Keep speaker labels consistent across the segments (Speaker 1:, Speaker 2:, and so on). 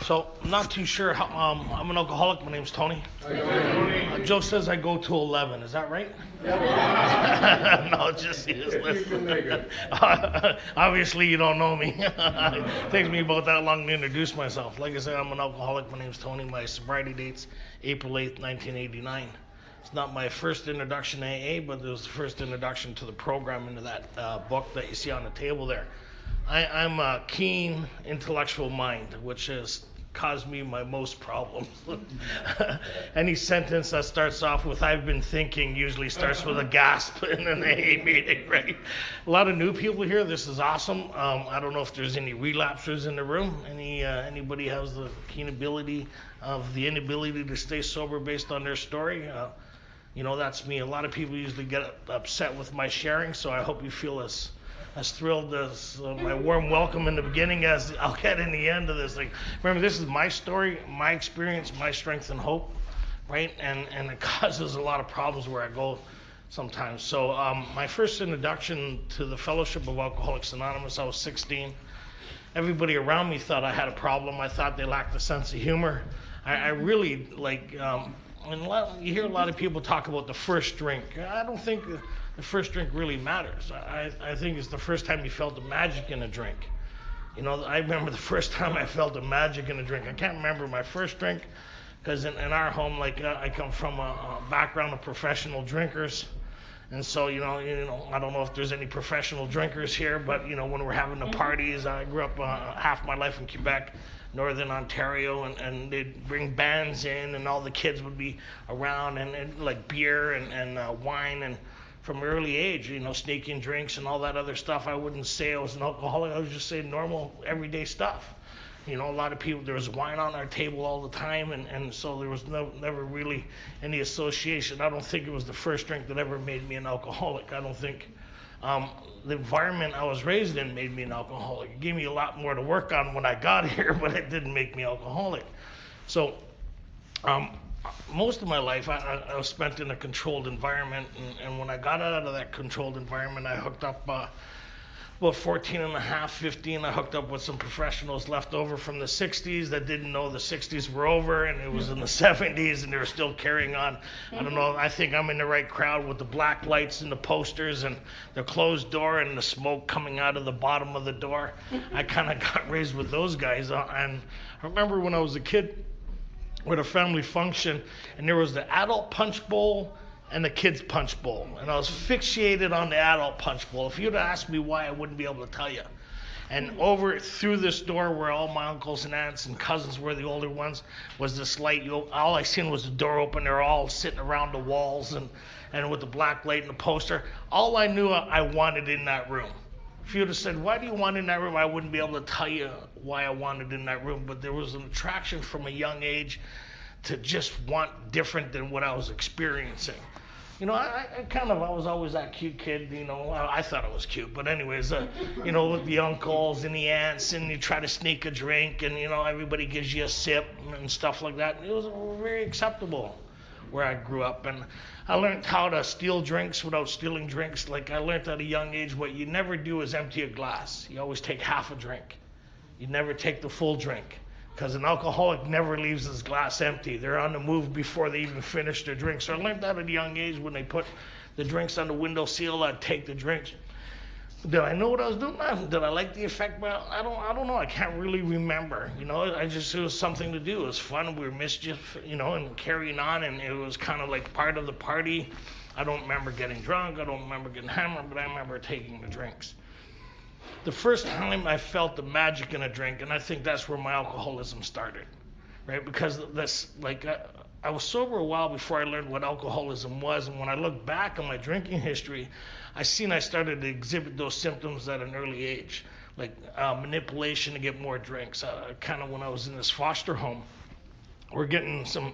Speaker 1: So I'm not too sure how, I'm an alcoholic. My name's Tony. Joe says I go to 11. Is that right? No, just useless. Obviously, you don't know me. It takes me about that long to introduce myself. Like I said, I'm an alcoholic. My name's Tony. My sobriety date's April 8th, 1989. It's not my first introduction to AA, but it was the first introduction to the program into that book that you see on the table there. I'm a keen intellectual mind, which has caused me my most problems. Any sentence that starts off with "I've been thinking" usually starts with a gasp in an AA meeting, right? A lot of new people here. This is awesome. I don't know if there's any relapsers in the room. Anybody has the keen ability of the inability to stay sober based on their story? That's me. A lot of people usually get upset with my sharing, so I hope you feel as thrilled as my warm welcome in the beginning as I'll get in the end of this thing. Remember, this is my story, my experience, my strength and hope, right? And it causes a lot of problems where I go sometimes. So my first introduction to the Fellowship of Alcoholics Anonymous, I was 16. Everybody around me thought I had a problem. I thought they lacked a sense of humor. I really and you hear a lot of people talk about the first drink. I don't think the first drink really matters. I think it's the first time you felt the magic in a drink. I remember the first time I felt the magic in a drink. I can't remember my first drink because in our home, I come from a background of professional drinkers. And so, I don't know if there's any professional drinkers here, but, when we're having the parties, I grew up half my life in Quebec, Northern Ontario, and they'd bring bands in, and all the kids would be around, and like beer and wine, and from early age, sneaking drinks and all that other stuff. I wouldn't say I was an alcoholic. I was just saying normal, everyday stuff. A lot of people, there was wine on our table all the time, and so there was never really any association. I don't think it was the first drink that ever made me an alcoholic. I don't think the environment I was raised in made me an alcoholic. It gave me a lot more to work on when I got here, but it didn't make me alcoholic. So most of my life I was spent in a controlled environment, and when I got out of that controlled environment, I hooked up about 14 and a half, 15, I hooked up with some professionals left over from the 60s that didn't know the 60s were over, and it was in the 70s, and they were still carrying on. I don't know, I think I'm in the right crowd with the black lights and the posters and the closed door and the smoke coming out of the bottom of the door. I kind of got raised with those guys. And I remember when I was a kid, we had a family function, and there was the adult punch bowl and the kids punch bowl, and I was fixated on the adult punch bowl. If you'd asked me why, I wouldn't be able to tell you. And over through this door where all my uncles and aunts and cousins were, the older ones, was this light. All I seen was the door open. They're all sitting around the walls and with the black light and the poster. All I knew I wanted in that room. If you'd have said, why do you want in that room, I wouldn't be able to tell you why I wanted in that room. But there was an attraction from a young age to just want different than what I was experiencing. I was always that cute kid, I thought I was cute, but anyways, with the uncles and the aunts, and you try to sneak a drink, and, everybody gives you a sip and stuff like that. It was very acceptable where I grew up, and I learned how to steal drinks without stealing drinks. Like, I learned at a young age, what you never do is empty a glass. You always take half a drink. You never take the full drink. Because an alcoholic never leaves his glass empty. They're on the move before they even finish their drink. So I learned that at a young age. When they put the drinks on the windowsill, I'd take the drinks. Did I know what I was doing? Did I like the effect? Well, I don't know. I can't really remember. It was something to do. It was fun. We were mischief, and carrying on, and it was kind of like part of the party. I don't remember getting drunk. I don't remember getting hammered, but I remember taking the drinks. The first time I felt the magic in a drink, and I think that's where my alcoholism started, right? Because I was sober a while before I learned what alcoholism was, and when I look back on my drinking history, I started to exhibit those symptoms at an early age, like manipulation to get more drinks. Kind of when I was in this foster home, we're getting some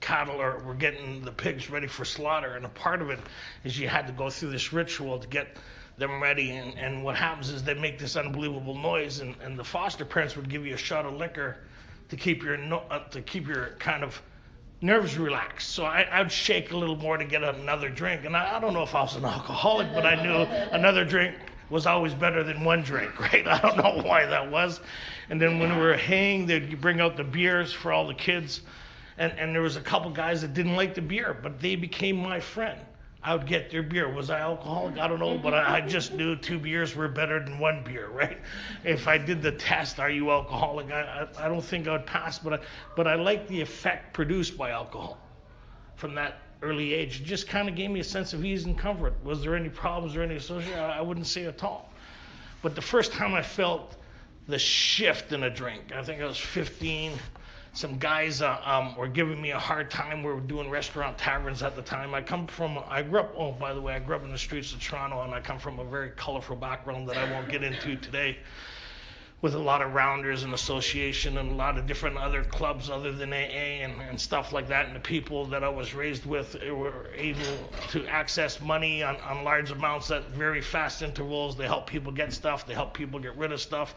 Speaker 1: cattle, or we're getting the pigs ready for slaughter, and a part of it is you had to go through this ritual to get them ready, and what happens is they make this unbelievable noise, and the foster parents would give you a shot of liquor to keep your kind of nerves relaxed. So I'd shake a little more to get another drink, and I don't know if I was an alcoholic, but I knew another drink was always better than one drink, right? I don't know why that was. And then when we were hanging, they'd bring out the beers for all the kids. And there was a couple guys that didn't like the beer, but they became my friend. I would get their beer. Was I alcoholic? I don't know, but I just knew 2 beers were better than 1 beer, right? If I did the test, are you alcoholic? I don't think I would pass, but I liked the effect produced by alcohol from that early age. It just kind of gave me a sense of ease and comfort. Was there any problems or any association? I wouldn't say at all. But the first time I felt the shift in a drink, I think I was 15. Some guys were giving me a hard time. We were doing restaurant taverns at the time. I grew up in the streets of Toronto, and I come from a very colorful background that I won't get into today, with a lot of rounders and association and a lot of different other clubs other than AA and stuff like that. And the people that I was raised with were able to access money on large amounts at very fast intervals. They help people get stuff. They help people get rid of stuff.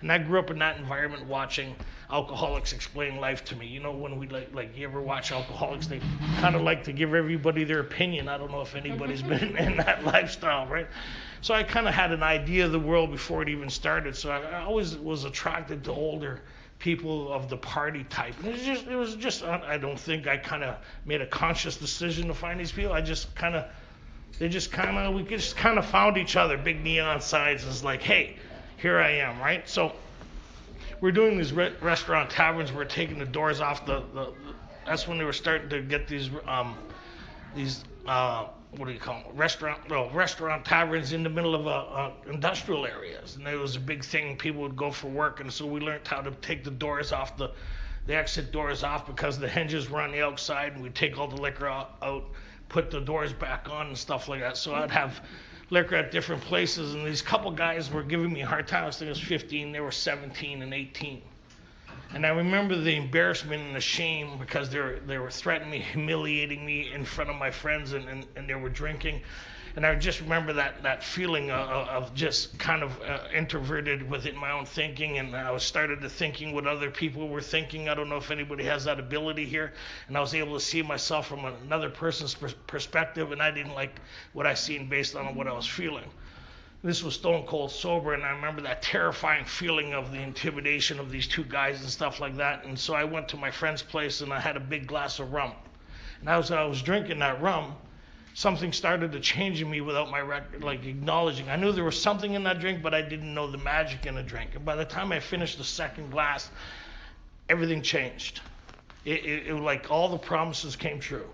Speaker 1: And I grew up in that environment watching alcoholics explain life to me. You know, when we like you ever watch alcoholics, they kind of like to give everybody their opinion. I don't know if anybody's been in that lifestyle, right? So I kind of had an idea of the world before it even started. So I always was attracted to older people of the party type. And it was just I don't think I kind of made a conscious decision to find these people. We just kind of found each other. Big neon signs is like, hey, here I am, right? So we're doing these restaurant taverns. We're taking the doors off that's when they were starting to get these what do you call them? Restaurant taverns in the middle of industrial areas. And it was a big thing. People would go for work, and so we learned how to take the doors off, the exit doors off, because the hinges were on the outside, and we'd take all the liquor out, put the doors back on and stuff like that. So I'd have liquor at different places, and these couple guys were giving me a hard time. I think I was 15, they were 17 and 18. And I remember the embarrassment and the shame, because they were threatening me, humiliating me in front of my friends, and they were drinking. And I just remember that feeling of just kind of introverted within my own thinking, and I started to thinking what other people were thinking. I don't know if anybody has that ability here. And I was able to see myself from another person's perspective, and I didn't like what I seen based on what I was feeling. This was stone cold sober, and I remember that terrifying feeling of the intimidation of these 2 guys and stuff like that. And so I went to my friend's place, and I had a big glass of rum. And as I was drinking that rum, something started to change in me without my acknowledging. I knew there was something in that drink, but I didn't know the magic in the drink. And by the time I finished the second glass, everything changed. It like all the promises came true.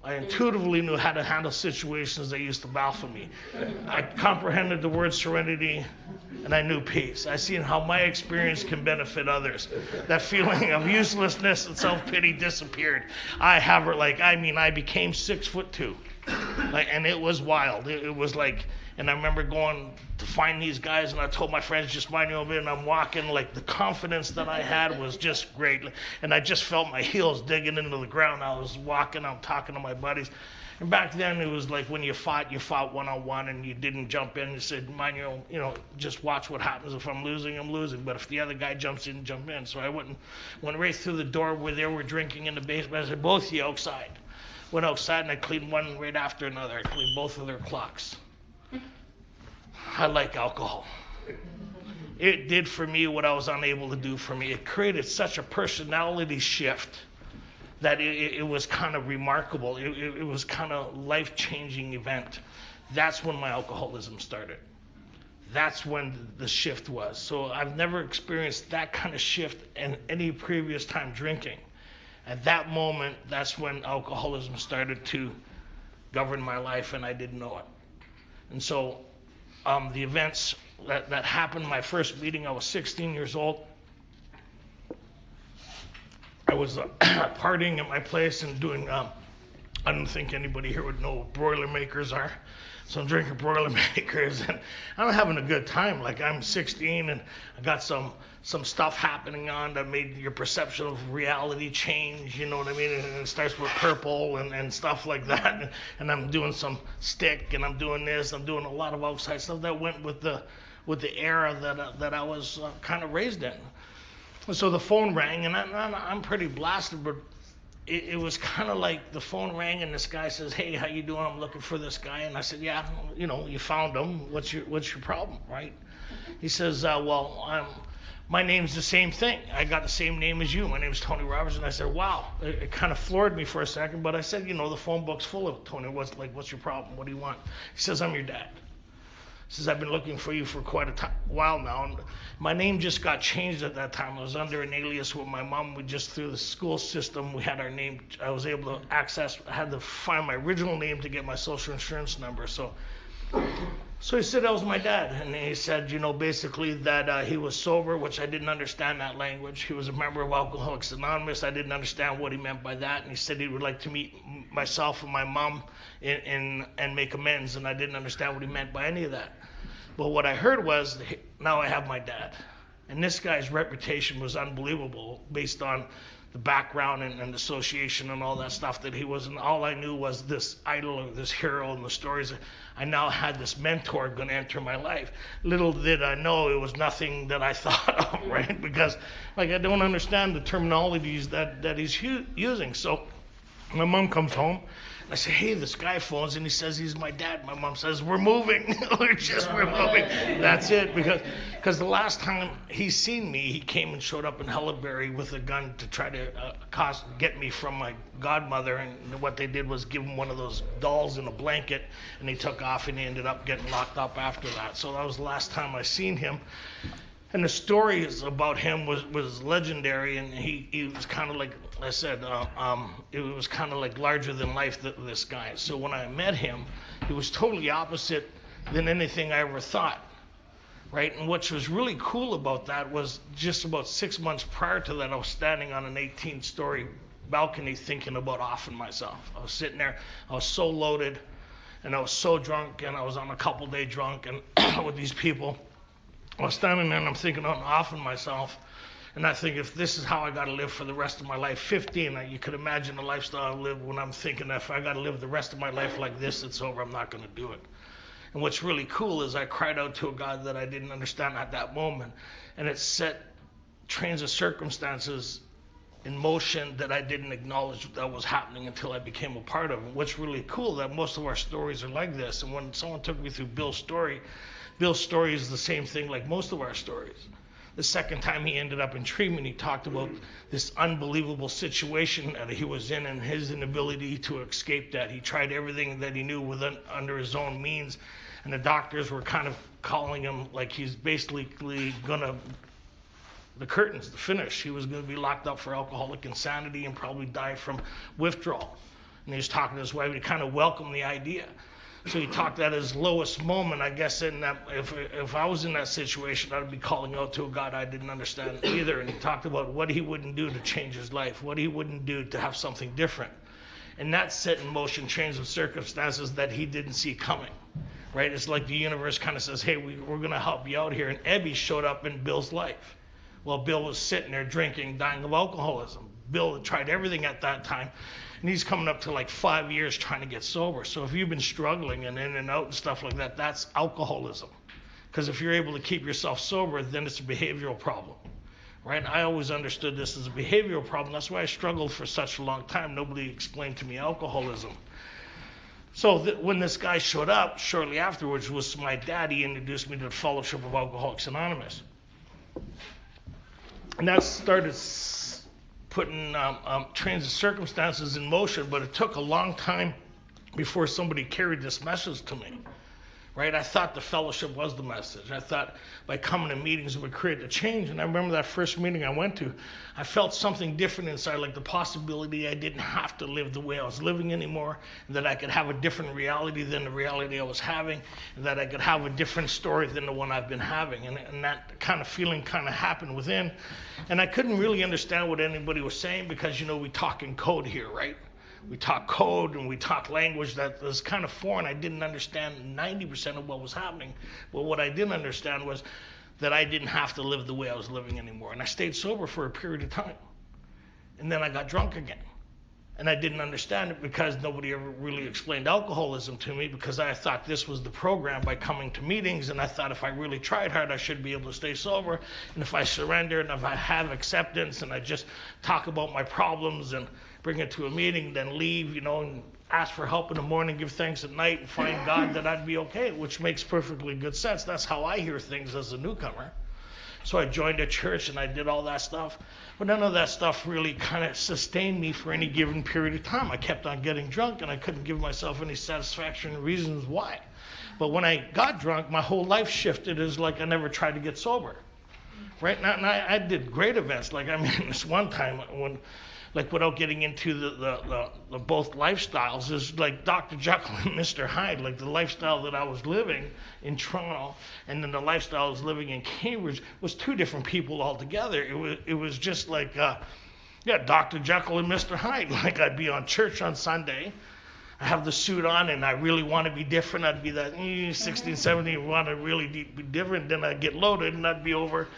Speaker 1: I intuitively knew how to handle situations that used to baffle me. I comprehended the word serenity, and I knew peace. I seen how my experience can benefit others. That feeling of uselessness and self-pity disappeared. I became 6'2". And it was wild. It was like, and I remember going to find these guys, and I told my friends, just mind your own business. And I'm walking, like the confidence that I had was just great. And I just felt my heels digging into the ground. I was walking, I'm talking to my buddies. And back then it was like when you fought one-on-one, and you didn't jump in. You said, mind your own, just watch what happens. If I'm losing, I'm losing. But if the other guy jumps in, jump in. So I went right through the door where they were drinking in the basement. I said, both of you outside. Went outside, and I cleaned one right after another. I cleaned both of their clocks. I like alcohol. It did for me what I was unable to do for me. It created such a personality shift that it was kind of remarkable. It was kind of life-changing event. That's when my alcoholism started. That's when the shift was. So I've never experienced that kind of shift in any previous time drinking. At that moment, that's when alcoholism started to govern my life, and I didn't know it. And so the events that happened, my first meeting, I was 16 years old. I was partying at my place and doing, I don't think anybody here would know what Boilermakers are. So I'm drinking Boilermakers, and I'm having a good time. Like, I'm 16, and I got some stuff happening on that made your perception of reality change, you know what I mean? And it starts with purple and stuff like that. And I'm doing some stick, and I'm doing this. I'm doing a lot of outside stuff that went with the era that I was kind of raised in. And so the phone rang, and I'm pretty blasted, but it was kind of like the phone rang and this guy says, "Hey, how you doing? I'm looking for this guy." And I said, "Yeah, you found him. What's your problem, right?" He says, "Well, my name's the same thing. I got the same name as you. My name's Tony Roberts." And I said, "Wow." It kind of floored me for a second, but I said, "The phone book's full of Tony. What's your problem? What do you want?" He says, "I'm your dad." He says, "I've been looking for you for quite a while now." And my name just got changed at that time. I was under an alias with my mom. We just, through the school system, we had our name. I was able to I had to find my original name to get my social insurance number. So he said that was my dad, and he said, basically that he was sober, which I didn't understand that language. He was a member of Alcoholics Anonymous. I didn't understand what he meant by that, and he said he would like to meet myself and my mom and make amends, and I didn't understand what he meant by any of that. But what I heard was, now I have my dad. And this guy's reputation was unbelievable based on the background and association and all that stuff that he was. And all I knew was this idol or this hero and the stories. I now had this mentor going to enter my life. Little did I know it was nothing that I thought of, right? Because I don't understand the terminologies that he's using. So my mom comes home. I say, "Hey, this guy phones and he says he's my dad." My mom says, "We're moving." We're moving. That's it. Because the last time he's seen me, he came and showed up in Helleberry with a gun to try to get me from my godmother. And what they did was give him one of those dolls in a blanket, and he took off and he ended up getting locked up after that. So that was the last time I seen him. And the stories about him was legendary, and he was kind of like I said, it was kind of like larger than life, this guy. So when I met him, he was totally opposite than anything I ever thought, right? And what was really cool about that was just about 6 months prior to that, I was standing on an 18-story balcony thinking about offing myself. I was sitting there, I was so loaded, and I was so drunk, and I was on a couple-day drunk and with these people. I was standing there and I'm thinking on offing myself, and I think if this is how I got to live for the rest of my life, 15, you could imagine the lifestyle I live when I'm thinking if I got to live the rest of my life like this, it's over, I'm not going to do it. And what's really cool is I cried out to a God that I didn't understand at that moment, and it set trains of circumstances in motion that I didn't acknowledge that was happening until I became a part of it. What's really cool that most of our stories are like this, and when someone took me through Bill's story is the same thing like most of our stories. The second time he ended up in treatment, he talked about this unbelievable situation that he was in and his inability to escape that. He tried everything that he knew under his own means, and the doctors were kind of calling him like he's basically the curtains, the finish. He was going to be locked up for alcoholic insanity and probably die from withdrawal. And he was talking to his wife, and he kind of welcomed the idea. So he talked at his lowest moment, I guess, in that if I was in that situation, I'd be calling out to a God I didn't understand either. And he talked about what he wouldn't do to change his life, what he wouldn't do to have something different. And that set in motion chains of circumstances that he didn't see coming, right? It's like the universe kind of says, "Hey, we're going to help you out here." And Ebby showed up in Bill's life. Well, Bill was sitting there drinking, dying of alcoholism. Bill had tried everything at that time. And he's coming up to like 5 years trying to get sober. So if you've been struggling and in and out and stuff like that, that's alcoholism. Because if you're able to keep yourself sober, then it's a behavioral problem, right? I always understood this as a behavioral problem. That's why I struggled for such a long time. Nobody explained to me alcoholism. So when this guy showed up shortly afterwards was my dad. He introduced me to the Fellowship of Alcoholics Anonymous. And that started putting trains of circumstances in motion, but it took a long time before somebody carried this message to me, right? I thought the fellowship was the message. I thought by coming to meetings it would create a change. And I remember that first meeting I went to, I felt something different inside, like the possibility I didn't have to live the way I was living anymore, and that I could have a different reality than the reality I was having, and that I could have a different story than the one I've been having. And that kind of feeling kind of happened within. And I couldn't really understand what anybody was saying because, we talk in code here, right? We talk code and we talk language that was kind of foreign. I didn't understand 90% of what was happening. But what I didn't understand was that I didn't have to live the way I was living anymore. And I stayed sober for a period of time. And then I got drunk again. And I didn't understand it because nobody ever really explained alcoholism to me, because I thought this was the program by coming to meetings, and I thought if I really tried hard, I should be able to stay sober. And if I surrender and if I have acceptance and I just talk about my problems and bring it to a meeting, then leave, and ask for help in the morning, give thanks at night, and find God, that I'd be okay, which makes perfectly good sense. That's how I hear things as a newcomer. So I joined a church and I did all that stuff. But none of that stuff really kind of sustained me for any given period of time. I kept on getting drunk and I couldn't give myself any satisfaction and reasons why. But when I got drunk, my whole life shifted. It's like I never tried to get sober. Right now, and I did great events. Like, this one time when, like, without getting into the both lifestyles, is like Dr. Jekyll and Mr. Hyde. Like, the lifestyle that I was living in Toronto and then the lifestyle I was living in Cambridge was two different people altogether. It was just like, Dr. Jekyll and Mr. Hyde. Like, I'd be on church on Sunday, I have the suit on, and I really want to be different. I'd be that 16, 17, want to really be different. Then I'd get loaded and I'd be over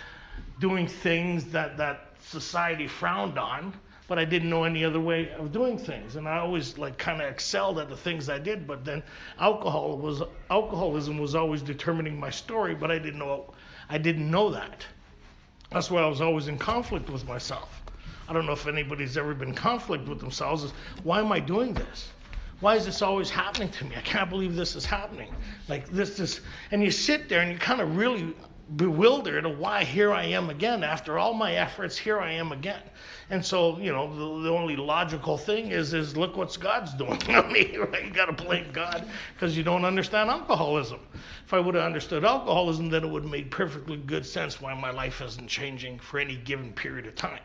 Speaker 1: doing things that society frowned on. But I didn't know any other way of doing things. And I always kind of excelled at the things I did. But then alcoholism was always determining my story, but I didn't know that. That's why I was always in conflict with myself. I don't know if anybody's ever been in conflict with themselves. Is why am I doing this? Why is this always happening to me? I can't believe this is happening. Like this, and you sit there and you kind of really bewildered of why here I am again. After all my efforts, here I am again. And so, the only logical thing is look what God's doing to me, right? You got to blame God because you don't understand alcoholism. If I would have understood alcoholism, then it would have made perfectly good sense why my life isn't changing for any given period of time.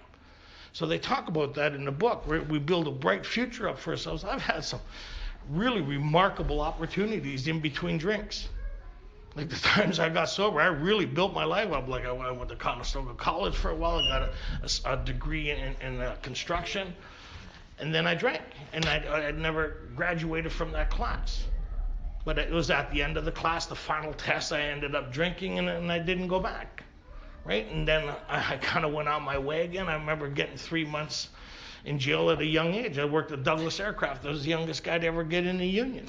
Speaker 1: So they talk about that in the book. We build a bright future up for ourselves. I've had some really remarkable opportunities in between drinks. Like the times I got sober, I really built my life up. Like I went to Conestoga College for a while. I got a degree in construction. And then I drank. And I'd never graduated from that class. But it was at the end of the class, the final test, I ended up drinking and I didn't go back. Right? And then I kind of went on my way again. I remember getting 3 months in jail at a young age. I worked at Douglas Aircraft. I was the youngest guy to ever get in the union.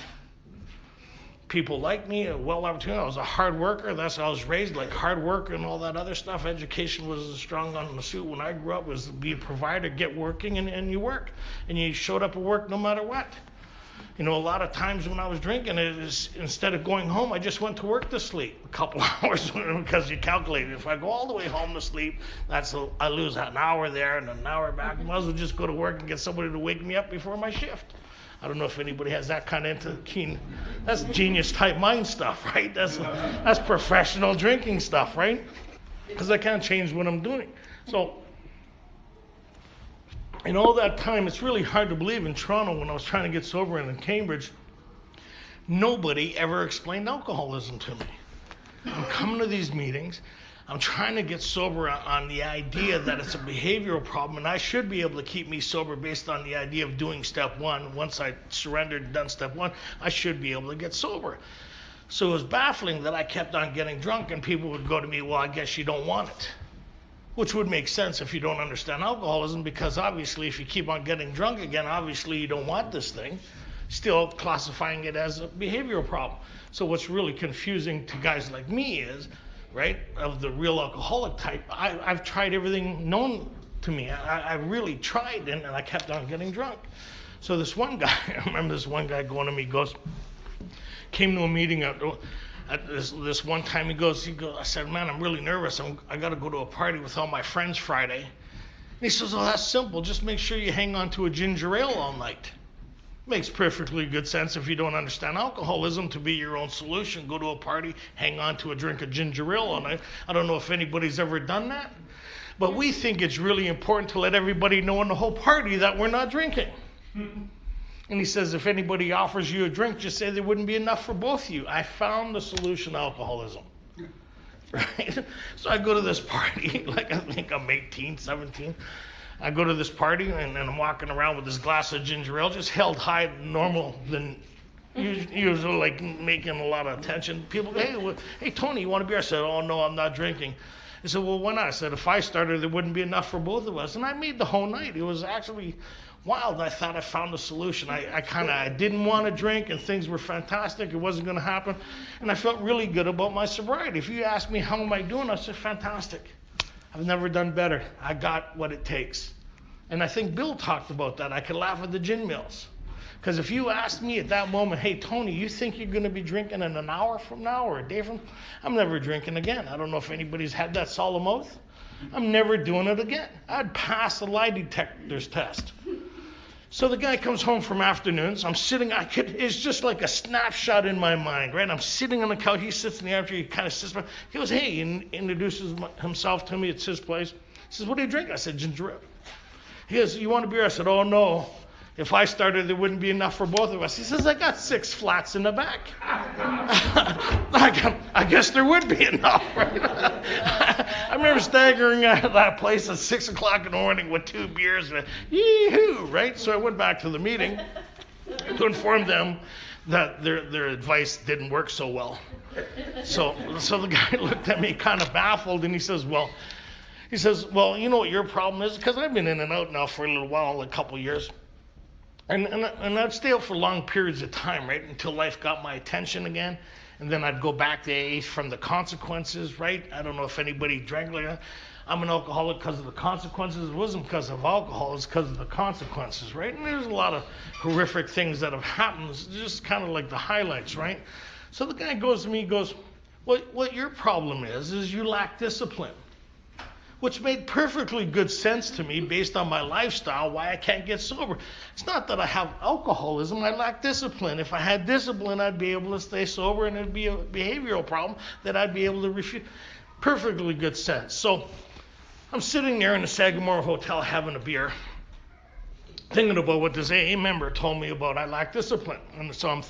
Speaker 1: People liked me, well opportunity. I was a hard worker. That's how I was raised, like hard work and all that other stuff. Education was strong on the suit when I grew up, was to be a provider, get working, and you work. And you showed up at work no matter what. A lot of times when I was drinking, instead of going home, I just went to work to sleep a couple hours because you calculate if I go all the way home to sleep, I lose an hour there and an hour back. I might as well just go to work and get somebody to wake me up before my shift. I don't know if anybody has that kind of keen. That's genius type mind stuff, right? That's professional drinking stuff, right? Because I can't change what I'm doing. So in all that time, it's really hard to believe in Toronto when I was trying to get sober and in Cambridge, nobody ever explained alcoholism to me. I'm coming to these meetings. I'm trying to get sober on the idea that it's a behavioral problem and I should be able to keep me sober based on the idea of doing step one. Once I surrendered and done step one, I should be able to get sober. So it was baffling that I kept on getting drunk and people would go to me, well, I guess you don't want it. Which would make sense if you don't understand alcoholism, because obviously if you keep on getting drunk again, obviously you don't want this thing. Still classifying it as a behavioral problem. So what's really confusing to guys like me is, right, of the real alcoholic type, I've tried everything known to me. I really tried, and I kept on getting drunk. So this one guy, I remember this one guy going to me, came to a meeting at this one time, he goes, I said, man, I'm really nervous. I got to go to a party with all my friends Friday. And he says, oh, that's simple. Just make sure you hang on to a ginger ale all night. Makes perfectly good sense if you don't understand alcoholism to be your own solution. Go to a party, hang on to a drink of ginger ale all night. I don't know if anybody's ever done that. But we think it's really important to let everybody know in the whole party that we're not drinking. And he says, if anybody offers you a drink, just say there wouldn't be enough for both of you. I found the solution to alcoholism. Right? So I go to this party, like I think I'm 18, 17. I go to this party and I'm walking around with this glass of ginger ale, just held high, normal than usually, like making a lot of attention. People go, hey Tony, you want a beer? I said, oh no, I'm not drinking. He said, well, why not? I said, if I started, there wouldn't be enough for both of us. And I made the whole night. It was actually wild. I thought I found a solution. I didn't want to drink, and things were fantastic. It wasn't going to happen. And I felt really good about my sobriety. If you ask me, how am I doing? I said, fantastic. I've never done better. I got what it takes. And I think Bill talked about that. I could laugh at the gin mills. Because if you asked me at that moment, hey, Tony, you think you're going to be drinking in an hour from now or a day from now? I'm never drinking again. I don't know if anybody's had that solemn oath. I'm never doing it again. I'd pass the lie detector's test. So the guy comes home from afternoons. I'm sitting, it's just like a snapshot in my mind, right? I'm sitting on the couch. He sits in the armchair. He kind of sits back. He goes, hey, and introduces himself to me. It's his place. He says, what do you drink? I said, ginger ale. He goes, you want a beer? I said, oh, no. If I started, there wouldn't be enough for both of us. He says, I got 6 flats in the back. I guess there would be enough. Right? I remember staggering out of that place at 6 o'clock in the morning with 2 beers. Yee-hoo, right? So I went back to the meeting to inform them that their advice didn't work so well. So the guy looked at me kind of baffled, and he says, well, you know what your problem is? Because I've been in and out now for a little while, a couple years. And I'd stay out for long periods of time, right, until life got my attention again. And then I'd go back to AA from the consequences, right? I don't know if anybody drank like that. I'm an alcoholic because of the consequences. It wasn't because of alcohol. It was because of the consequences, right? And there's a lot of horrific things that have happened. It's just kind of like the highlights, right? So the guy goes to me, he goes, what your problem is you lack discipline. Which made perfectly good sense to me based on my lifestyle, why I can't get sober. It's not that I have alcoholism, I lack discipline. If I had discipline, I'd be able to stay sober, and it'd be a behavioral problem that I'd be able to refute. Perfectly good sense. So I'm sitting there in the Sagamore Hotel having a beer, thinking about what this AA member told me about I lack discipline. And so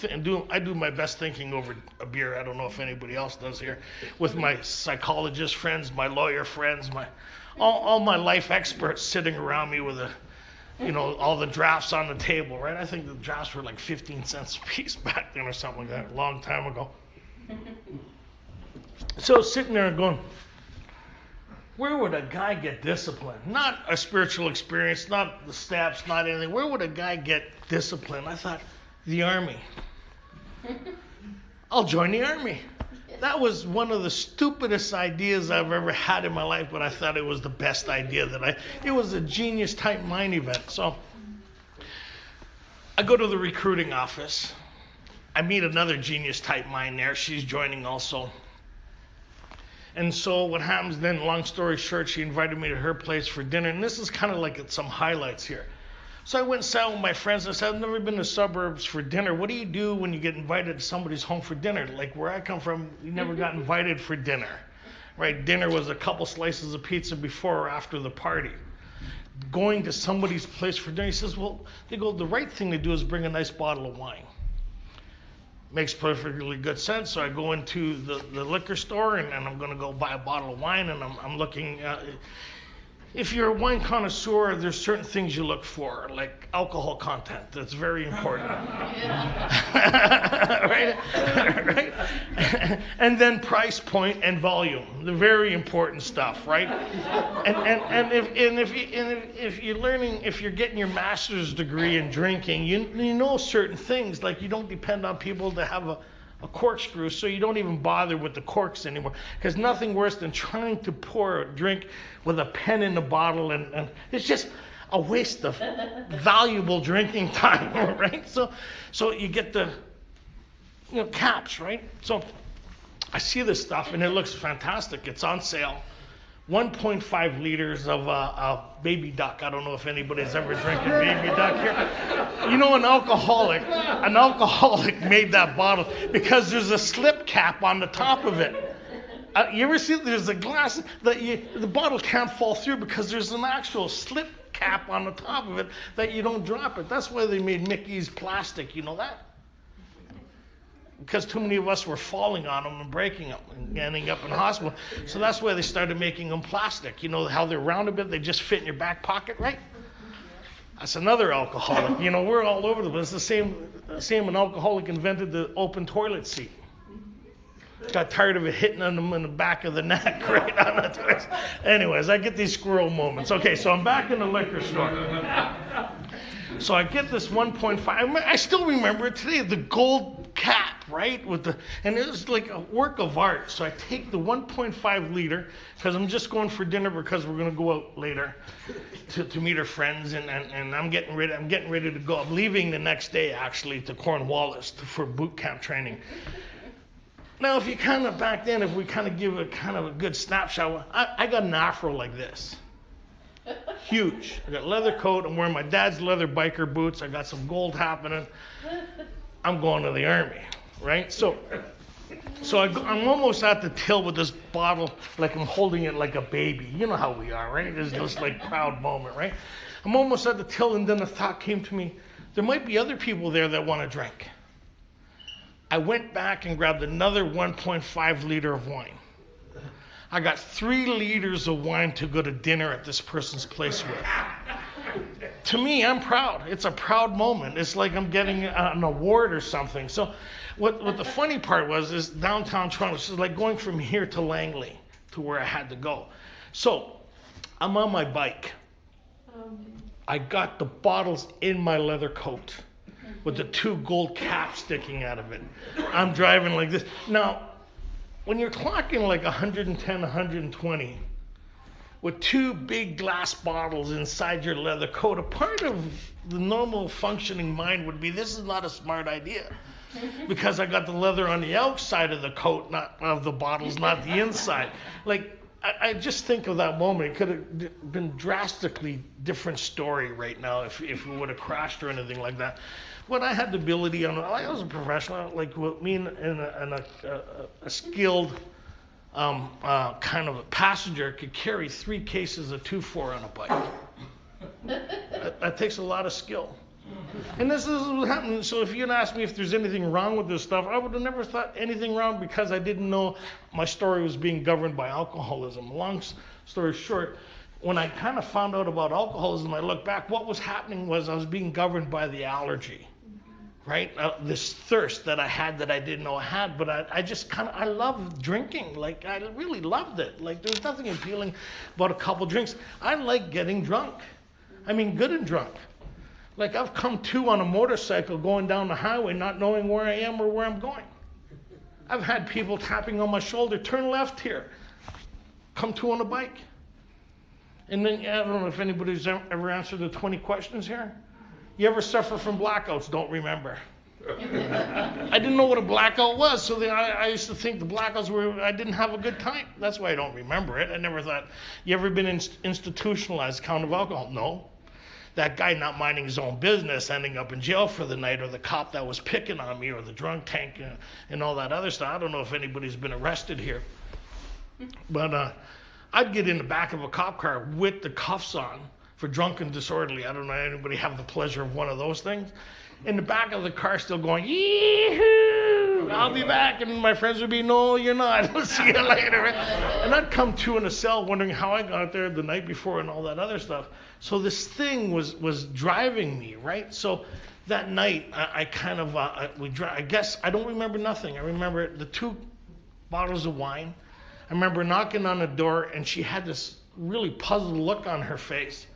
Speaker 1: I do my best thinking over a beer. I don't know if anybody else does here. With my psychologist friends, my lawyer friends, all my life experts sitting around me with all the drafts on the table, right? I think the drafts were like 15 cents a piece back then or something like that, a long time ago. So sitting there and going, where would a guy get discipline? Not a spiritual experience, not the steps, not anything. Where would a guy get discipline? I thought, the Army. I'll join the Army. That was one of the stupidest ideas I've ever had in my life, but I thought it was the best idea it was a genius type mind event. So I go to the recruiting office. I meet another genius type mind there. She's joining also. And so what happens then, long story short, she invited me to her place for dinner. And this is kind of like some highlights here. So I went and sat with my friends. I said, I've never been to suburbs for dinner. What do you do when you get invited to somebody's home for dinner? Like where I come from, you never got invited for dinner. Right? Dinner was a couple slices of pizza before or after the party. Going to somebody's place for dinner, he says, the right thing to do is bring a nice bottle of wine. Makes perfectly good sense. So I go into the liquor store and I'm going to go buy a bottle of wine, and I'm looking. If you're a wine connoisseur, there's certain things you look for, like alcohol content. That's very important. Right? Right? And then price point and volume, the very important stuff, right? And if you're getting your master's degree in drinking, you know certain things, like you don't depend on people to have a corkscrew, so you don't even bother with the corks anymore. Because nothing worse than trying to pour a drink with a pen in the bottle, and it's just a waste of valuable drinking time, right? So you get the caps, right? So I see this stuff, and it looks fantastic. It's on sale. 1.5 liters of baby duck. I don't know if anybody's ever drinking baby duck here. You know, an alcoholic made that bottle because there's a slip cap on the top of it. You ever see there's a glass that the bottle can't fall through because there's an actual slip cap on the top of it that you don't drop it. That's why they made Mickey's plastic. You know that? Because too many of us were falling on them and breaking them and ending up in hospital. So that's why they started making them plastic. You know how they're round a bit? They just fit in your back pocket, right? That's another alcoholic. We're all over the place. It's the same an alcoholic invented the open toilet seat. Got tired of it hitting them in the back of the neck, right on the twist. Anyways, I get these squirrel moments. Okay, so I'm back in the liquor store. So I get this 1.5. I still remember it today, the gold cap, right? And it was like a work of art. So I take the 1.5 liter, because I'm just going for dinner because we're going to go out later to meet our friends, and I'm getting ready to go. I'm leaving the next day, actually, to Cornwallis for boot camp training. Now, if we kind of give a kind of a good snapshot, I got an afro like this. Huge. I got a leather coat. I'm wearing my dad's leather biker boots. I got some gold happening. I'm going to the army, right? So I'm almost at the till with this bottle, like I'm holding it like a baby. You know how we are, right? There's this like proud moment, right? I'm almost at the till, and then the thought came to me, there might be other people there that want to drink. I went back and grabbed another 1.5 liter of wine. I got 3 liters of wine to go to dinner at this person's place with. To me, I'm proud. It's a proud moment. It's like I'm getting an award or something. So what the funny part was is downtown Toronto, this is like going from here to Langley to where I had to go. So I'm on my bike. I got the bottles in my leather coat with the 2 gold caps sticking out of it. I'm driving like this. Now, when you're clocking like 110, 120, with 2 big glass bottles inside your leather coat, a part of the normal functioning mind would be, this is not a smart idea. Because I got the leather on the outside of the coat, not of the bottles, not the inside. Like, I just think of that moment. It could have been drastically different story right now if it would have crashed or anything like that. But I had the ability, I was a professional, like with me and a skilled kind of a passenger could carry 3 cases of 2,4 on a bike. That takes a lot of skill. And this is what happened. So if you'd asked me if there's anything wrong with this stuff, I would have never thought anything wrong because I didn't know my story was being governed by alcoholism. Long story short, when I kind of found out about alcoholism, I look back, what was happening was I was being governed by the allergy, right? This thirst that I had that I didn't know I had, but I loved drinking. Like, I really loved it. Like, there's nothing appealing about a couple drinks. I like getting drunk. I mean, good and drunk. Like, I've come to on a motorcycle going down the highway not knowing where I am or where I'm going. I've had people tapping on my shoulder, turn left here. Come to on a bike. And then, I don't know if anybody's ever answered the 20 questions here. You ever suffer from blackouts? Don't remember. I didn't know what a blackout was, so I used to think the blackouts were, I didn't have a good time. That's why I don't remember it. I never thought, you ever been institutionalized count of alcohol? No. That guy not minding his own business, ending up in jail for the night, or the cop that was picking on me, or the drunk tank and all that other stuff. I don't know if anybody's been arrested here. But I'd get in the back of a cop car with the cuffs on for drunk and disorderly. I don't know anybody have the pleasure of one of those things. In the back of the car still going, yee-hoo, I'll be back. And my friends would be, no, you're not. We'll see you later. And I'd come to in a cell wondering how I got there the night before and all that other stuff. So this thing was driving me, right? So that night, I guess I don't remember nothing. I remember the 2 bottles of wine. I remember knocking on the door, and she had this really puzzled look on her face.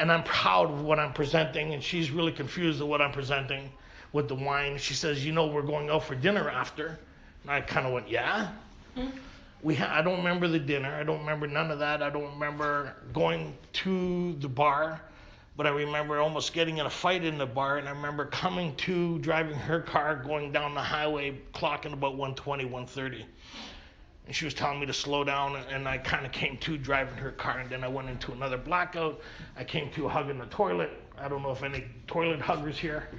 Speaker 1: And I'm proud of what I'm presenting, and she's really confused at what I'm presenting with the wine. She says, we're going out for dinner after. And I kind of went, yeah? I don't remember the dinner. I don't remember none of that. I don't remember going to the bar. But I remember almost getting in a fight in the bar, and I remember coming to, driving her car, going down the highway, clocking about 120, 130. And she was telling me to slow down, and I kind of came to driving her car, and then I went into another blackout. I came to hugging the toilet. I don't know if any toilet huggers here.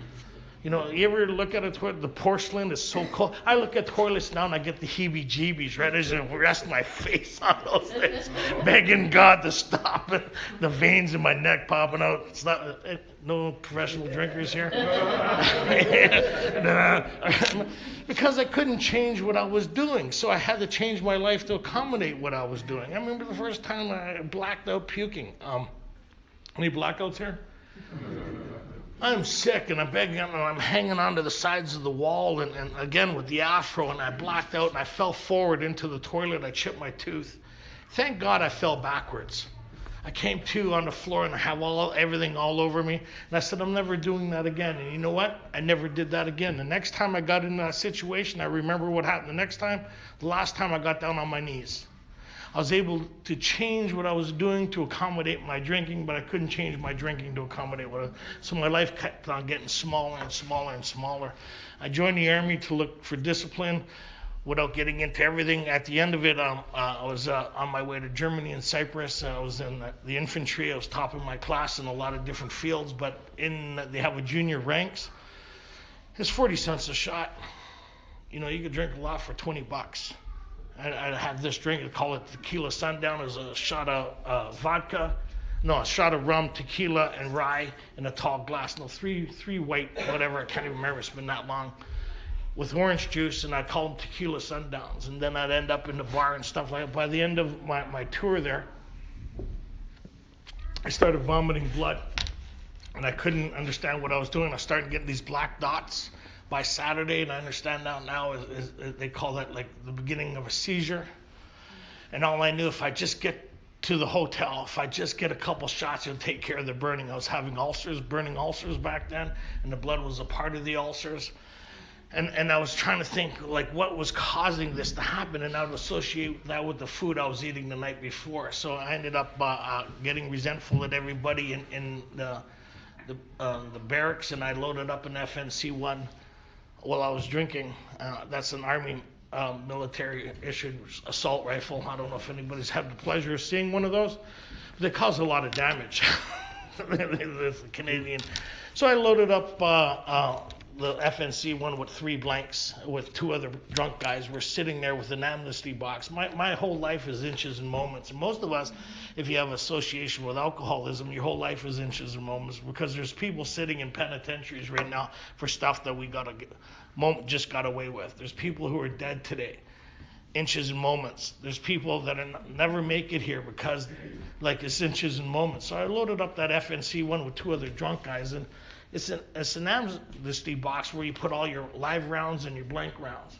Speaker 1: You ever look at a toilet? The porcelain is so cold. I look at toilets now, and I get the heebie-jeebies, right? I just rest my face on those things, begging God to stop it. The veins in my neck popping out. It's not... No professional drinkers here? Because I couldn't change what I was doing, so I had to change my life to accommodate what I was doing. I remember the first time I blacked out puking. Any blackouts here? I'm sick and I'm begging and I'm hanging onto the sides of the wall and again with the afro, and I blacked out and I fell forward into the toilet. I chipped my tooth. Thank God I fell backwards. I came to on the floor and I have everything all over me. And I said, I'm never doing that again. And you know what? I never did that again. The next time I got in that situation, I remember what happened. The last time I got down on my knees. I was able to change what I was doing to accommodate my drinking, but I couldn't change my drinking to accommodate so my life kept on getting smaller and smaller and smaller. I joined the Army to look for discipline without getting into everything. At the end of it, I was on my way to Germany and Cyprus. I was in the infantry. I was top of my class in a lot of different fields, but they have a junior ranks. It's 40 cents a shot. You could drink a lot for $20. I had this drink, I call it Tequila Sundown. It was a shot of a shot of rum, tequila, and rye in a tall glass. No, three white, whatever, I can't even remember, it's been that long, with orange juice, and I call them Tequila Sundowns. And then I'd end up in the bar and stuff like that. By the end of my tour there, I started vomiting blood, and I couldn't understand what I was doing. I started getting these black dots by Saturday, and I understand now is they call that like the beginning of a seizure. And all I knew, if I just get to the hotel, if I just get a couple shots, it'll take care of the burning. I was having burning ulcers back then, and the blood was a part of the ulcers. And I was trying to think like what was causing this to happen, and I would associate that with the food I was eating the night before. So I ended up getting resentful at everybody in the barracks, and I loaded up an FNC-1 while I was drinking. That's an Army military issued assault rifle. I don't know if anybody's had the pleasure of seeing one of those, but they cause a lot of damage. It's Canadian. So I loaded up the FNC-1 with 3 blanks with 2 other drunk guys. We're sitting there with an amnesty box. My whole life is inches and moments. And most of us, if you have association with alcoholism, your whole life is inches and moments, because there's people sitting in penitentiaries right now for stuff that we just got away with. There's people who are dead today. Inches and moments. There's people that never make it here because it's inches and moments. So I loaded up that FNC-1 with 2 other drunk guys, and it's an amnesty box where you put all your live rounds and your blank rounds.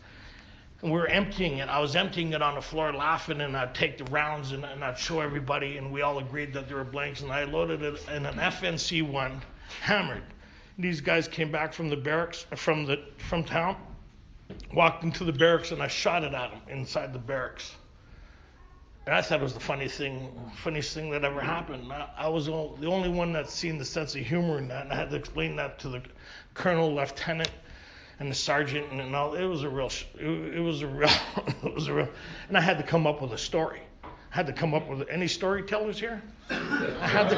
Speaker 1: And we were emptying it. I was emptying it on the floor laughing, and I'd take the rounds and I'd show everybody, and we all agreed that there were blanks, and I loaded it in an FNC-1 hammered. These guys came back from the barracks, from town, walked into the barracks, and I shot it at them inside the barracks. And I thought it was the funniest thing that ever happened. I was the only one that's seen the sense of humor in that, and I had to explain that to the colonel, lieutenant, and the sergeant, and all. It was a real, and I had to come up with a story. I had to come up with any storytellers here. I had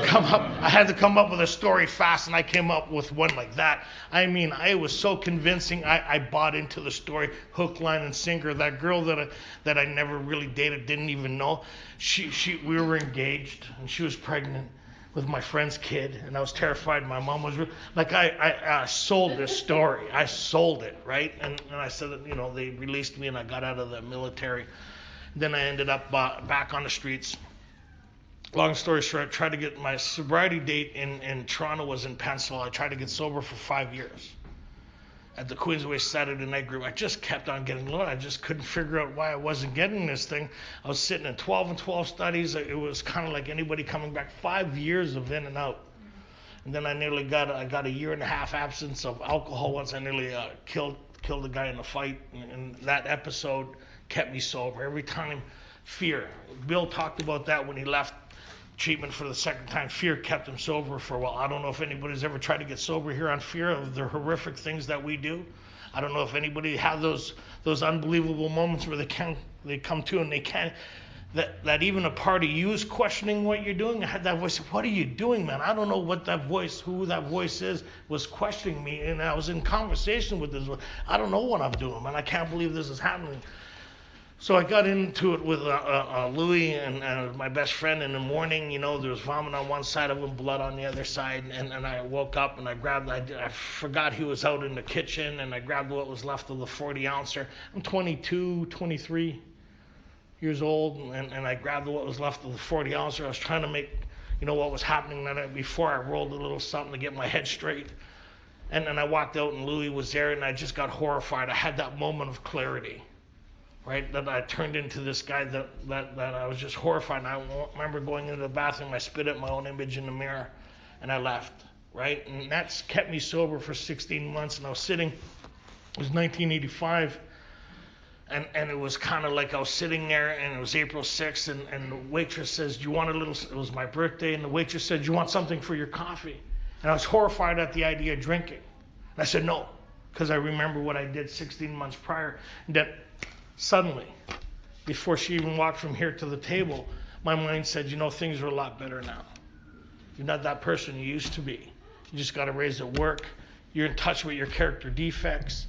Speaker 1: to come up with a story fast, and I came up with one like that. I mean, I was so convincing. I bought into the story, hook, line, and sinker. That girl that I never really dated, didn't even know. We were engaged, and she was pregnant with my friend's kid, and I was terrified. My mom was I sold this story. I sold it, right? And I said that they released me, and I got out of the military. Then I ended up back on the streets. Long story short, I tried to get my sobriety date in Toronto was in pencil. I tried to get sober for 5 years at the Queensway Saturday Night Group. I just kept on getting low. I just couldn't figure out why I wasn't getting this thing. I was sitting in 12 and 12 studies. It was kind of like anybody coming back. 5 years of in and out. And then I got a 1.5 year absence of alcohol once. I nearly killed a guy in a fight, and that episode kept me sober. Every time, fear. Bill talked about that when he left treatment for the second time. Fear kept him sober for a while. I don't know if anybody's ever tried to get sober here on fear of the horrific things that we do. I don't know if anybody had those unbelievable moments where they come to and they can't. That even a part of you is questioning what you're doing. I had that voice, what are you doing, man? I don't know who that voice is, was questioning me. And I was in conversation with this. I don't know what I'm doing, man. I can't believe this is happening. So I got into it with Louis and my best friend in the morning. There was vomit on one side of him, blood on the other side. And I woke up and I forgot he was out in the kitchen, and I grabbed what was left of the 40-ouncer. I'm 22, 23 years old, and I grabbed what was left of the 40-ouncer. I was trying to make, what was happening the night before. I rolled a little something to get my head straight. And then I walked out and Louis was there and I just got horrified. I had that moment of clarity, right? That I turned into this guy that I was just horrified. And I remember going into the bathroom, I spit at my own image in the mirror and I left, right? And that's kept me sober for 16 months. And I was sitting, it was 1985. And it was kind of like I was sitting there and it was April 6th and the waitress says, do you want a little, it was my birthday, and the waitress said, do you want something for your coffee? And I was horrified at the idea of drinking. And I said no, because I remember what I did 16 months prior. And then suddenly, before she even walked from here to the table, my mind said, things are a lot better now. You're not that person you used to be. You just got to raise at work. You're in touch with your character defects.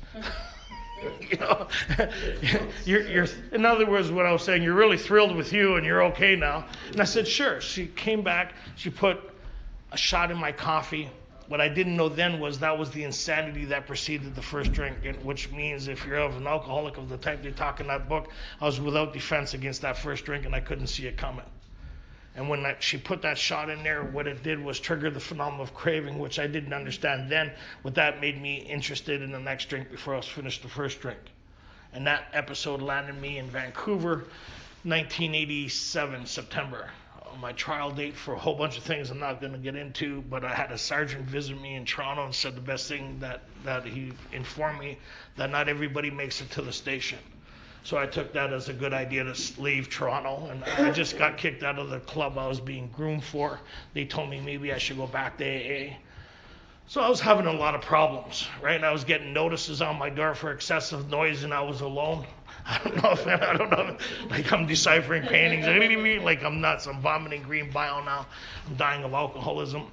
Speaker 1: You're in other words, what I was saying, you're really thrilled with you and you're okay now. And I said, sure. She came back, she put a shot in my coffee. What I didn't know then was that was the insanity that preceded the first drink, which means if you're an alcoholic of the type they talk in that book, I was without defense against that first drink and I couldn't see it coming. And when she put that shot in there, what it did was trigger the phenomenon of craving, which I didn't understand then. What that made me interested in the next drink before I was finished the first drink. And that episode landed me in Vancouver, 1987, September. My trial date for a whole bunch of things I'm not going to get into, but I had a sergeant visit me in Toronto and said the best thing that he informed me, that not everybody makes it to the station. So I took that as a good idea to leave Toronto, and I just got kicked out of the club I was being groomed for. They told me maybe I should go back to AA. So I was having a lot of problems, right? And I was getting notices on my door for excessive noise, and I was alone. I don't know, like I'm deciphering paintings, like I'm nuts. I'm vomiting green bile now. I'm dying of alcoholism.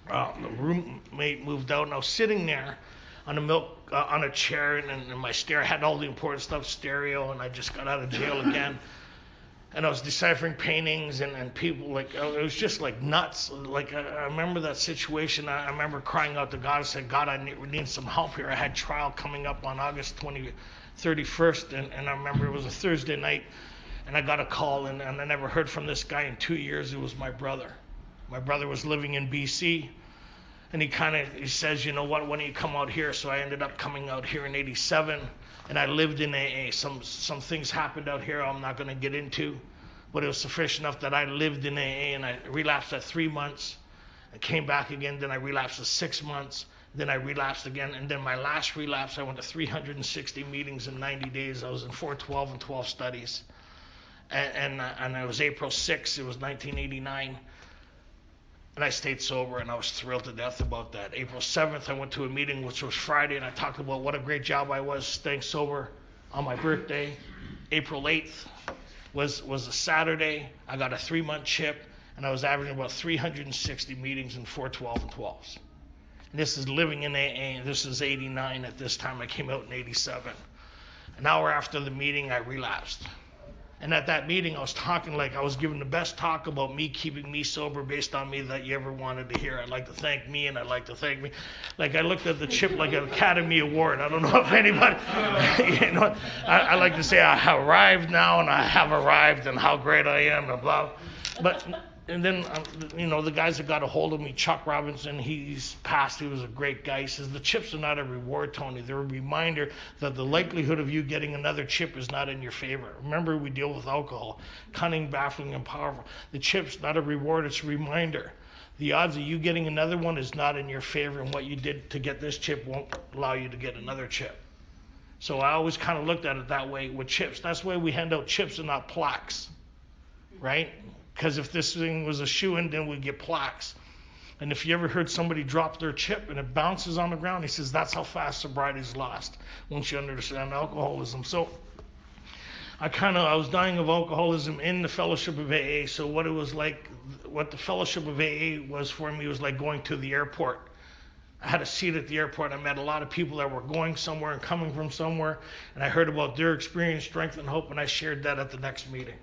Speaker 1: The roommate moved out, and I was sitting there on a chair, and my stereo had all the important stuff, stereo, and I just got out of jail again. And I was deciphering paintings and people, like, it was just like nuts. Like, I remember that situation. I remember crying out to God. I said, God, I need some help here. I had trial coming up on August 31st, and I remember it was a Thursday night, and I got a call, and I never heard from this guy in 2 years. It was my brother. My brother was living in BC, and he says, you know what, why don't you come out here? So I ended up coming out here in 87, and I lived in AA. Some things happened out here I'm not going to get into, but it was sufficient enough that I lived in AA, and I relapsed at 3 months. I came back again, then I relapsed at 6 months, then I relapsed again, and then my last relapse, I went to 360 meetings in 90 days. I was in 412 and 12 studies, and it was April 6th, it was 1989. And I stayed sober, and I was thrilled to death about that. April 7th, I went to a meeting, which was Friday, and I talked about what a great job I was staying sober on my birthday. April 8th was a Saturday. I got a 3-month chip, and I was averaging about 360 meetings in 412 and 12s. And this is living in AA. This is 89 at this time. I came out in 87. An hour after the meeting, I relapsed. And at that meeting, I was talking like I was giving the best talk about me keeping me sober based on me that you ever wanted to hear. I'd like to thank me, and I'd like to thank me. Like I looked at the chip like an Academy Award. I don't know if anybody, I like to say I have arrived now, and I have arrived, and how great I am, and blah. And then, the guys that got a hold of me, Chuck Robinson, he's passed. He was a great guy. He says, the chips are not a reward, Tony. They're a reminder that the likelihood of you getting another chip is not in your favor. Remember, we deal with alcohol. Cunning, baffling, and powerful. The chip's not a reward. It's a reminder. The odds of you getting another one is not in your favor, and what you did to get this chip won't allow you to get another chip. So I always kind of looked at it that way with chips. That's why we hand out chips and not plaques, right? Because if this thing was a shoo-in, then we'd get plaques. And if you ever heard somebody drop their chip and it bounces on the ground, he says, that's how fast sobriety is lost once you understand alcoholism. So I was dying of alcoholism in the fellowship of AA. So what the fellowship of AA was for me was like going to the airport. I had a seat at the airport. I met a lot of people that were going somewhere and coming from somewhere. And I heard about their experience, strength, and hope, and I shared that at the next meeting.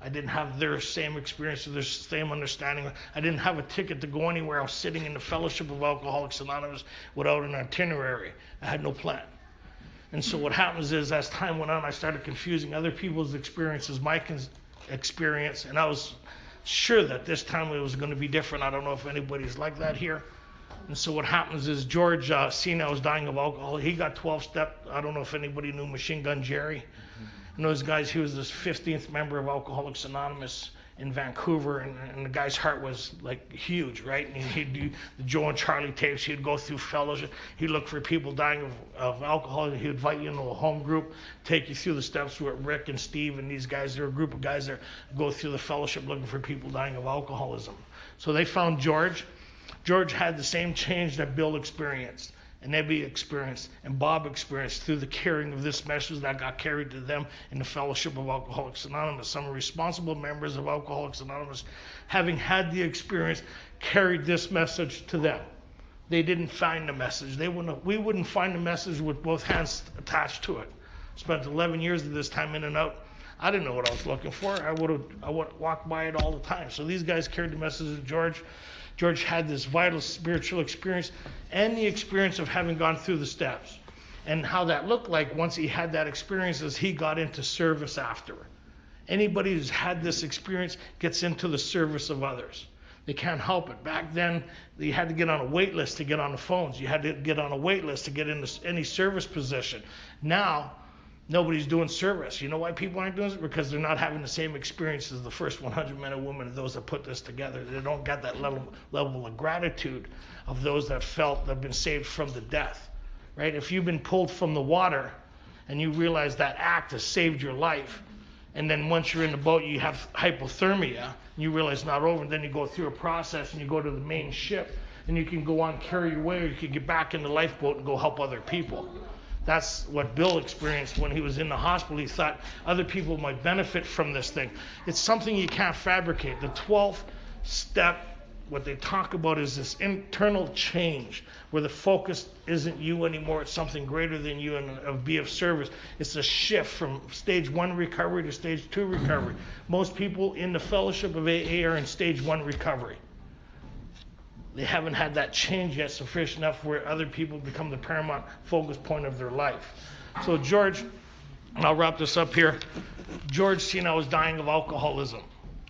Speaker 1: I didn't have their same experience or their same understanding. I didn't have a ticket to go anywhere. I was sitting in the Fellowship of Alcoholics Anonymous without an itinerary. I had no plan. And so what happens is, as time went on, I started confusing other people's experiences, my experience, and I was sure that this time it was going to be different. I don't know if anybody's like that here. And so what happens is George, seeing I was dying of alcohol, he got 12-step. I don't know if anybody knew Machine Gun Jerry. And those guys, he was this 15th member of Alcoholics Anonymous in Vancouver, and the guy's heart was like huge, right? And he'd do the Joe and Charlie tapes. He'd go through fellowship. He'd look for people dying of alcohol. He'd invite you into a home group, take you through the steps with Rick and Steve and these guys. They're a group of guys that go through the fellowship looking for people dying of alcoholism. So they found George. George had the same change that Bill experienced, and Ebby experienced, and Bob experienced through the carrying of this message that got carried to them in the fellowship of Alcoholics Anonymous. Some responsible members of Alcoholics Anonymous, having had the experience, carried this message to them. They didn't find the message. We wouldn't find the message with both hands attached to it. Spent 11 years of this time in and out. I didn't know what I was looking for. I would walk by it all the time. So these guys carried the message to George. George had this vital spiritual experience and the experience of having gone through the steps. And how that looked like once he had that experience is he got into service after. Anybody who's had this experience gets into the service of others. They can't help it. Back then, you had to get on a wait list to get on the phones. You had to get on a wait list to get into any service position. Now, nobody's doing service. You know why people aren't doing it? Because they're not having the same experience as the first 100 men and women, those that put this together. They don't get that level of gratitude of those that felt they've been saved from the death, right? If you've been pulled from the water and you realize that act has saved your life, and then once you're in the boat, you have hypothermia, and you realize it's not over, and then you go through a process and you go to the main ship, and you can go on, carry your way, or you can get back in the lifeboat and go help other people. That's what Bill experienced when he was in the hospital. He thought other people might benefit from this thing. It's something you can't fabricate. The 12th step, what they talk about is this internal change where the focus isn't you anymore. It's something greater than you and be of service. It's a shift from stage 1 recovery to stage 2 recovery. Most people in the fellowship of AA are in stage 1 recovery. They haven't had that change yet sufficient enough where other people become the paramount focus point of their life. So George, and I'll wrap this up here. George seen I was dying of alcoholism.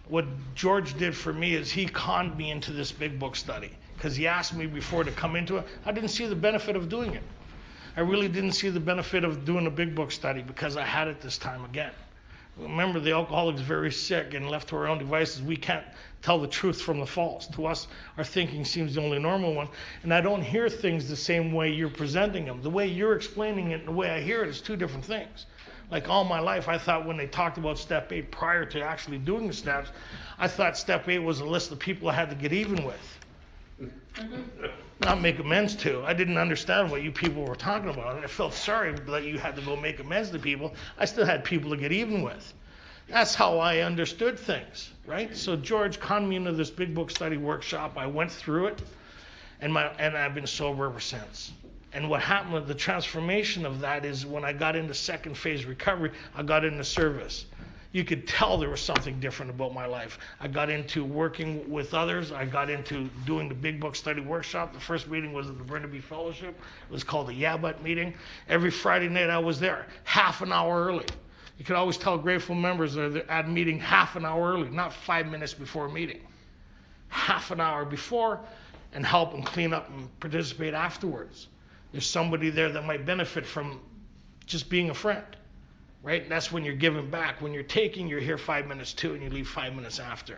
Speaker 1: What George did for me is he conned me into this big book study because he asked me before to come into it. I didn't see the benefit of doing it. I really didn't see the benefit of doing a big book study because I had it this time again. Remember, the alcoholic's very sick, and left to our own devices, we can't tell the truth from the false. To us, our thinking seems the only normal one, and I don't hear things the same way you're presenting them. The way you're explaining it and the way I hear it is two different things. Like all my life, I thought when they talked about step 8 prior to actually doing the steps, I thought step 8 was a list of people I had to get even with. Not make amends to. I didn't understand what you people were talking about. I felt sorry that you had to go make amends to people. I still had people to get even with. That's how I understood things, right? So George conned me into this big book study workshop. I went through it, and I've been sober ever since. And what happened with the transformation of that is when I got into second phase recovery, I got into service. You could tell there was something different about my life. I got into working with others. I got into doing the big book study workshop. The first meeting was at the Burnaby Fellowship. It was called the Yeah But meeting. Every Friday night I was there, half an hour early. You could always tell grateful members they're at a meeting half an hour early, not 5 minutes before a meeting. Half an hour before, and help and clean up and participate afterwards. There's somebody there that might benefit from just being a friend. Right? That's when you're giving back. When you're taking, you're here 5 minutes too, and you leave 5 minutes after.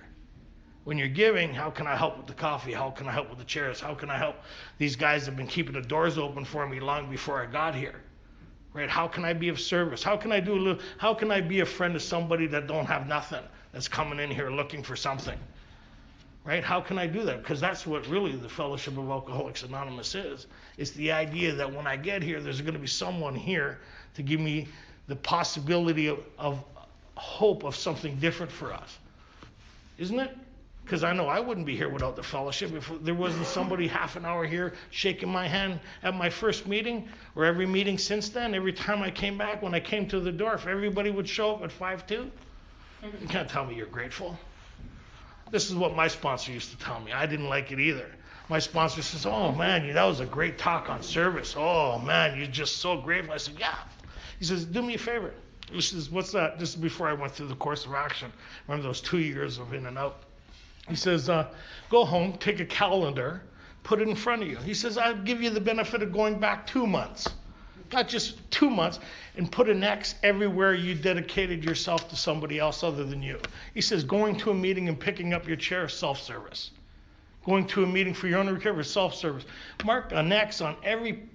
Speaker 1: When you're giving, how can I help with the coffee? How can I help with the chairs? How can I help these guys that have been keeping the doors open for me long before I got here? Right? How can I be of service? How can I be a friend to somebody that don't have nothing, that's coming in here looking for something? Right? How can I do that? Because that's what really the Fellowship of Alcoholics Anonymous is. It's the idea that when I get here, there's going to be someone here to give me the possibility of hope of something different for us. Isn't it? Because I know I wouldn't be here without the fellowship. If there wasn't somebody half an hour here shaking my hand at my first meeting, or every meeting since then, every time I came back, when I came to the door, if everybody would show up at 5-2, you can't tell me you're grateful. This is what my sponsor used to tell me. I didn't like it either. My sponsor says, oh man, that was a great talk on service. Oh man, you're just so grateful. I said, yeah. He says, do me a favor. He says, what's that? This is before I went through the course of action. Remember those 2 years of in and out. He says, go home, take a calendar, put it in front of you. He says, I'll give you the benefit of going back 2 months. Not just 2 months, and put an X everywhere you dedicated yourself to somebody else other than you. He says, going to a meeting and picking up your chair is self-service. Going to a meeting for your own recovery is self-service. Mark an X on every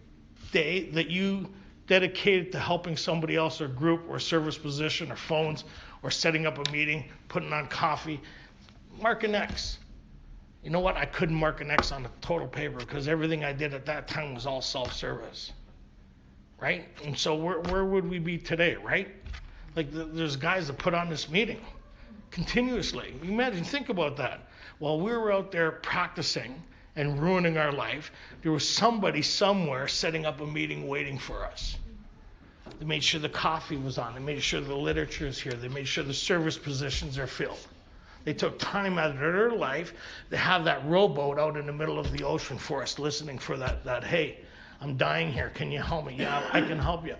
Speaker 1: day that you dedicated to helping somebody else or group or service position or phones or setting up a meeting, putting on coffee. Mark an X. You know what? I couldn't mark an X on the total paper because everything I did at that time was all self-service. Right? And so where would we be today, right? Like there's guys that put on this meeting continuously. Imagine, think about that. While we were out there practicing and ruining our life, there was somebody somewhere setting up a meeting waiting for us. They made sure the coffee was on. They made sure the literature is here. They made sure the service positions are filled. They took time out of their life to have that rowboat out in the middle of the ocean for us, listening for that hey, I'm dying here. Can you help me? Yeah, I can help you.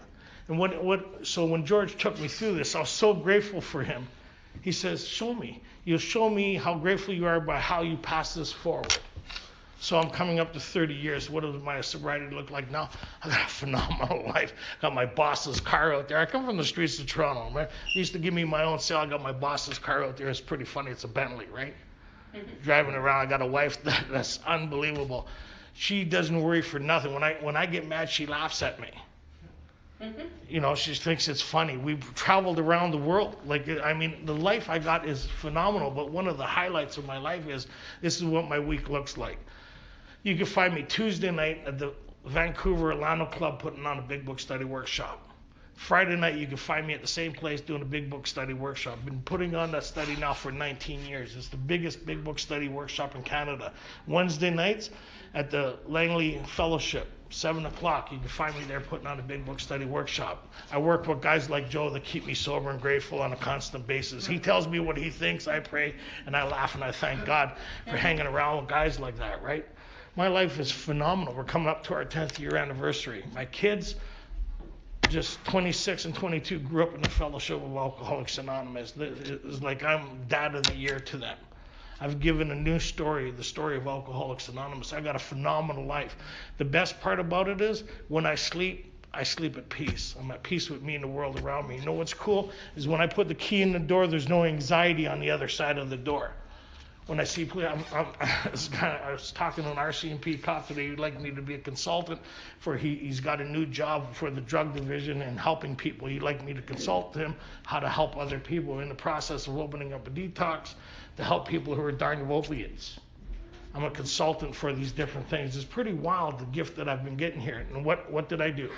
Speaker 1: And so when George took me through this, I was so grateful for him. He says, show me. You'll show me how grateful you are by how you pass this forward. So I'm coming up to 30 years. What does my sobriety look like now? I got a phenomenal life. Got my boss's car out there. I come from the streets of Toronto, man. They used to give me my own sale. I got my boss's car out there. It's pretty funny. It's a Bentley, right? Driving around. I got a wife that's unbelievable. She doesn't worry for nothing. When I get mad, she laughs at me. You know, she thinks it's funny. We've traveled around the world. The life I got is phenomenal, but one of the highlights of my life is this is what my week looks like. You can find me Tuesday night at the Vancouver Alano Club putting on a big book study workshop. Friday night, you can find me at the same place doing a big book study workshop. I've been putting on that study now for 19 years. It's the biggest big book study workshop in Canada. Wednesday nights at the Langley Fellowship, 7 o'clock. You can find me there putting on a big book study workshop. I work with guys like Joe that keep me sober and grateful on a constant basis. He tells me what he thinks, I pray, and I laugh, and I thank God for hanging around with guys like that, right? My life is phenomenal. We're coming up to our 10th year anniversary. My kids, just 26 and 22, grew up in the Fellowship of Alcoholics Anonymous. It's like I'm dad of the year to them. I've given a new story, the story of Alcoholics Anonymous. I got a phenomenal life. The best part about it is when I sleep at peace. I'm at peace with me and the world around me. You know what's cool is when I put the key in the door, there's no anxiety on the other side of the door. When I see, I was talking to an RCMP cop today who'd like me to be a consultant for, he's got a new job for the drug division and helping people. He'd like me to consult him how to help other people. We're in the process of opening up a detox to help people who are dying of opiates. I'm a consultant for these different things. It's pretty wild, the gift that I've been getting here. And what did I do?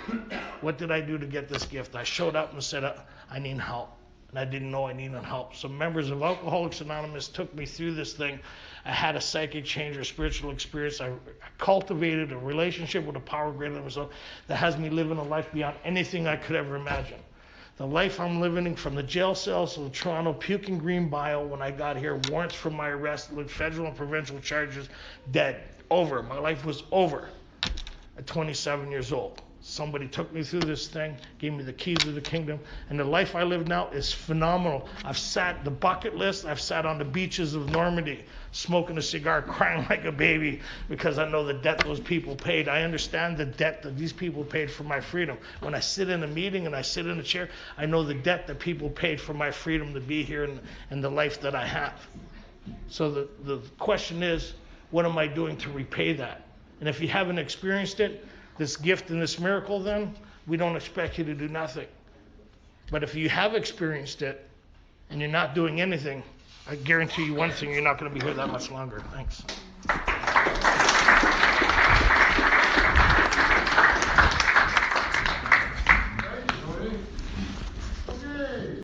Speaker 1: What did I do to get this gift? I showed up and said, I need help. And I didn't know I needed help. So members of Alcoholics Anonymous took me through this thing. I had a psychic change or spiritual experience. I cultivated a relationship with a power greater than myself that has me living a life beyond anything I could ever imagine. The life I'm living from the jail cells of Toronto, puking green bile when I got here, warrants for my arrest, with federal and provincial charges, dead, over. My life was over at 27 years old. Somebody took me through this thing, gave me the keys of the kingdom, and the life I live now is phenomenal. I've sat the bucket list, I've sat on the beaches of Normandy, smoking a cigar, crying like a baby, because I know the debt those people paid. I understand the debt that these people paid for my freedom. When I sit in a meeting and I sit in a chair, I know the debt that people paid for my freedom to be here and the life that I have. So the question is, what am I doing to repay that? And if you haven't experienced it, this gift and this miracle, then we don't expect you to do nothing. But if you have experienced it and you're not doing anything, I guarantee you one thing, you're not going to be here that much longer. Thanks.